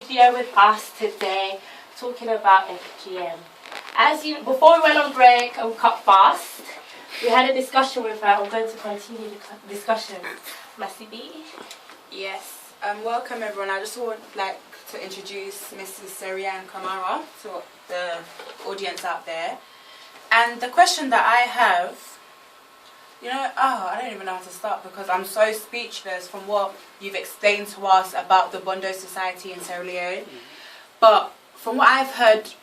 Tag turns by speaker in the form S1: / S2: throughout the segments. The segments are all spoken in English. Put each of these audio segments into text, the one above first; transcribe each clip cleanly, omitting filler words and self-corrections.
S1: studio with us today talking about FGM. As you, before we went on break and cut fast, we had a discussion with her. I'm going to continue the discussion. Mrs B.
S2: Yes, welcome everyone. I just would like to introduce Mrs Sarian Kamara to the audience out there. And the question that I have, I don't even know how to start because I'm so speechless from what you've explained to us about the Bondo Society in Sierra Leone. But from what I've heard,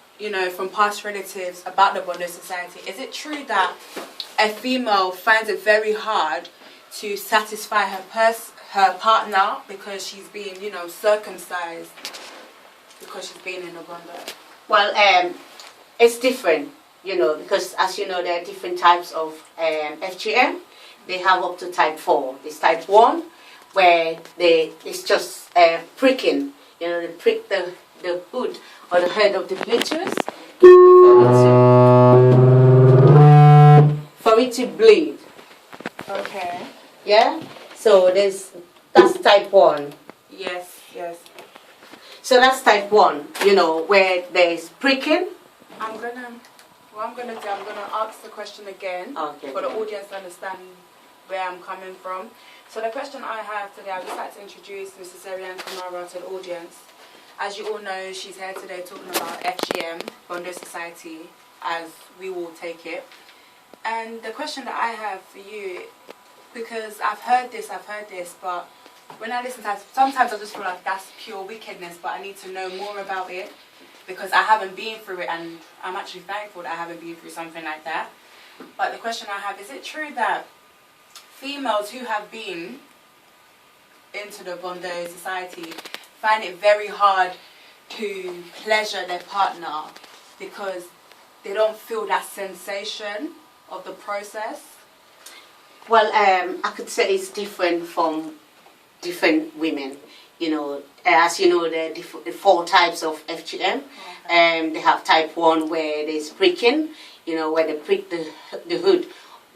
S2: from past relatives about the Bondo Society, is it true that a female finds it very hard to satisfy her partner because she's being, circumcised because she's been in a Bondo?
S3: Well, it's different. Because as you know, there are different types of FGM. They have up to type 4. It's type 1, where it's just pricking. They prick the hood or the head of the clitoris for it to bleed.
S2: Okay.
S3: Yeah? So that's type 1.
S2: Yes.
S3: So that's type 1, where there's pricking.
S2: I'm going to ask the question again for the audience to understand where I'm coming from. So the question I have today, I'd just like to introduce Mrs Sarian Kamara to the audience. As you all know, she's here today talking about FGM, Bondo Society, as we will take it. And the question that I have for you, because I've heard this, but when I listen to it, sometimes I just feel like that's pure wickedness, but I need to know more about it. Because I haven't been through it, and I'm actually thankful that I haven't been through something like that. But the question I have, is it true that females who have been into the Bondo Society find it very hard to pleasure their partner because they don't feel that sensation of the process?
S3: Well, I could say it's different from different women. As you know, there are 4 types of FGM. They have type 1 where there's pricking, where they prick the hood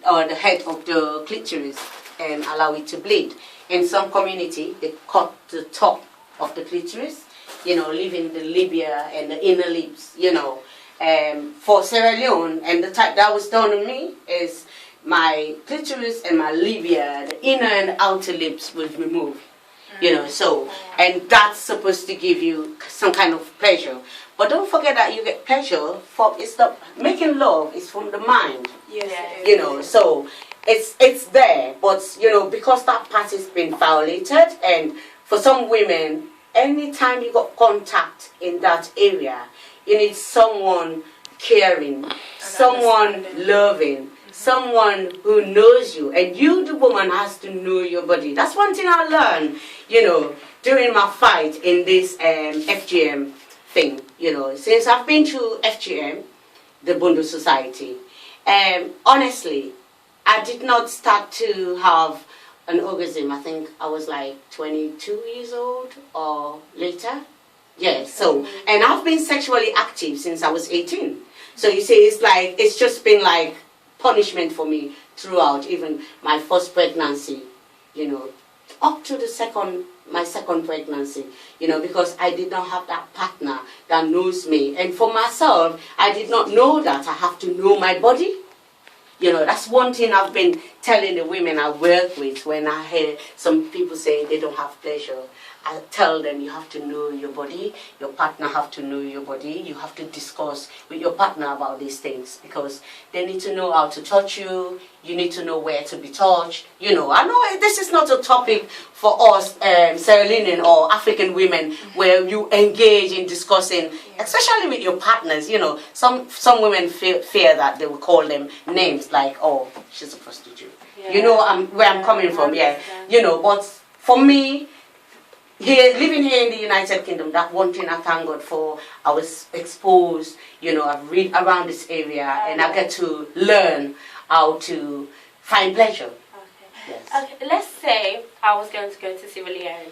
S3: or the head of the clitoris and allow it to bleed. In some community, they cut the top of the clitoris, leaving the labia and the inner lips, For Sierra Leone, and the type that was done on me is my clitoris and my labia, the inner and outer lips was removed. And that's supposed to give you some kind of pleasure. But don't forget that you get pleasure making love is from the mind.
S2: Yes.
S3: So it's there, but because that part has been violated, and for some women, anytime you got contact in that area, you need someone caring, someone loving, someone who knows you, and you, the woman, has to know your body. That's one thing I learned, during my fight in this FGM thing. Since I've been through FGM, the Bondo Society, honestly, I did not start to have an orgasm. I think I was like 22 years old or later. Yeah. So, and I've been sexually active since I was 18. So you see, it's just been like punishment for me throughout, even my first pregnancy, up to my second pregnancy, because I did not have that partner that knows me. And for myself, I did not know that I have to know my body. That's one thing I've been telling the women I work with when I hear some people say they don't have pleasure. I tell them you have to know your body, your partner have to know your body, you have to discuss with your partner about these things because they need to know how to touch you, you need to know where to be touched. I know this is not a topic for us Sierra Leonean or African women where you engage in discussing, especially with your partners. Some women fear that they will call them names like, oh, she's a prostitute. Where I'm coming from, but for me, living here in the United Kingdom, that one thing I thank God for, I was exposed, I read around this area and I get to learn how to find pleasure.
S1: Okay, let's say I was going to go to Sierra Leone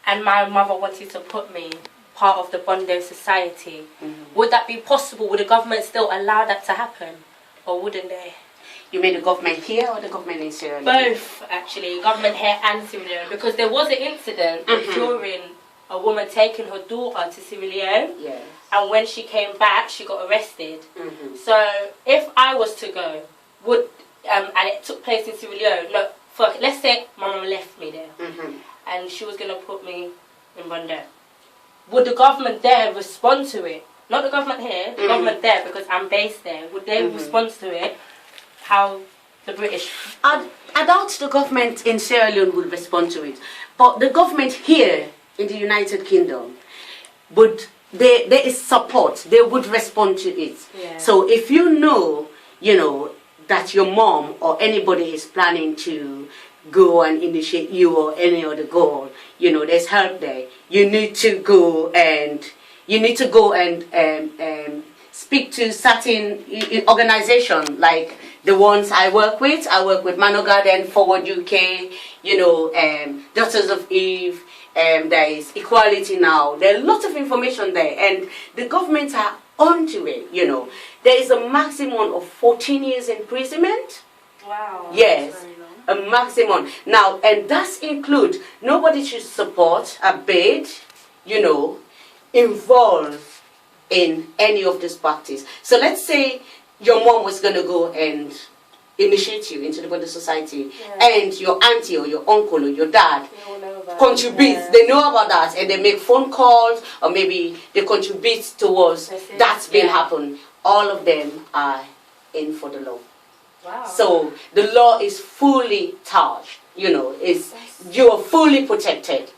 S1: and my mother wanted to put me part of the Bondo Society. Would that be possible? Would the government still allow that to happen? Or wouldn't they?
S3: You mean the government here or the government in Sierra Leone?
S1: Both, actually. Government here and Sierra Leone. Because there was an incident during a woman taking her daughter to Sierra Leone.
S3: Yes.
S1: And when she came back, she got arrested.
S3: Mm-hmm.
S1: So if I was to go, would and it took place in Sierra Leone. Look, let's say my mum left me there, and she was gonna put me in Bondi. Would the government there respond to it? Not the government here, the government there, because I'm based there. Would they respond to it? How the British?
S3: I doubt the government in Sierra Leone would respond to it, but the government here in the United Kingdom would. There is support. They would respond to it.
S1: Yeah.
S3: So if you know that your mom or anybody is planning to go and initiate you or any other goal, there's help there. You need to go and speak to certain organizations like the ones I work with. I work with Manogarden, Forward UK, Daughters of Eve. There is Equality Now. There are lots of information there, and the governments are onto it. There is a maximum of 14 years imprisonment.
S1: Wow.
S3: Yes, a maximum. Now, and that's include nobody should support, abet, involved in any of this practice. So let's say your mom was going to go and initiate you into the body society, and your auntie or your uncle or your dad contributes. They know about that, and they make phone calls, or maybe they contribute towards that's been happened. All of them are in for the law.
S1: Wow.
S3: So the law is fully charged. You are fully protected.